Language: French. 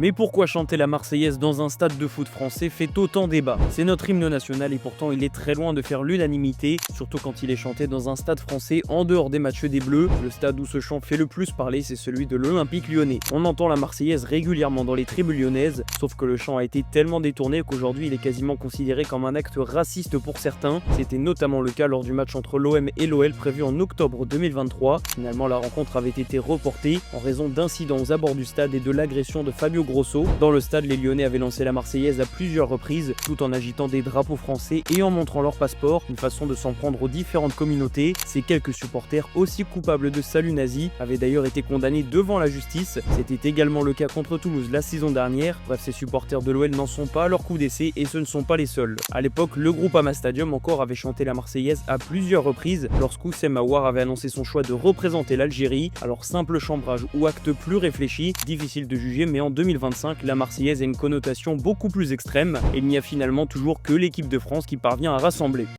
Mais pourquoi chanter la Marseillaise dans un stade de foot français fait autant débat? C'est notre hymne national et pourtant il est très loin de faire l'unanimité, surtout quand il est chanté dans un stade français en dehors des matchs des Bleus. Le stade où ce chant fait le plus parler, c'est celui de l'Olympique Lyonnais. On entend la Marseillaise régulièrement dans les tribunes lyonnaises, sauf que le chant a été tellement détourné qu'aujourd'hui il est quasiment considéré comme un acte raciste pour certains. C'était notamment le cas lors du match entre l'OM et l'OL prévu en octobre 2023. Finalement, la rencontre avait été reportée en raison d'incidents aux abords du stade et de l'agression de Fabio Grosso. Dans le stade, les Lyonnais avaient lancé la Marseillaise à plusieurs reprises, tout en agitant des drapeaux français et en montrant leur passeport, une façon de s'en prendre aux différentes communautés. Ces quelques supporters, aussi coupables de salut nazi, avaient d'ailleurs été condamnés devant la justice. C'était également le cas contre Toulouse la saison dernière. Bref, ces supporters de l'OL n'en sont pas à leur coup d'essai et ce ne sont pas les seuls. À l'époque, le Groupama Stadium encore avait chanté la Marseillaise à plusieurs reprises lorsqu'Oussem Aouar avait annoncé son choix de représenter l'Algérie. Alors simple chambrage ou acte plus réfléchi, difficile de juger, mais en 2025, la Marseillaise a une connotation beaucoup plus extrême et il n'y a finalement toujours que l'équipe de France qui parvient à rassembler.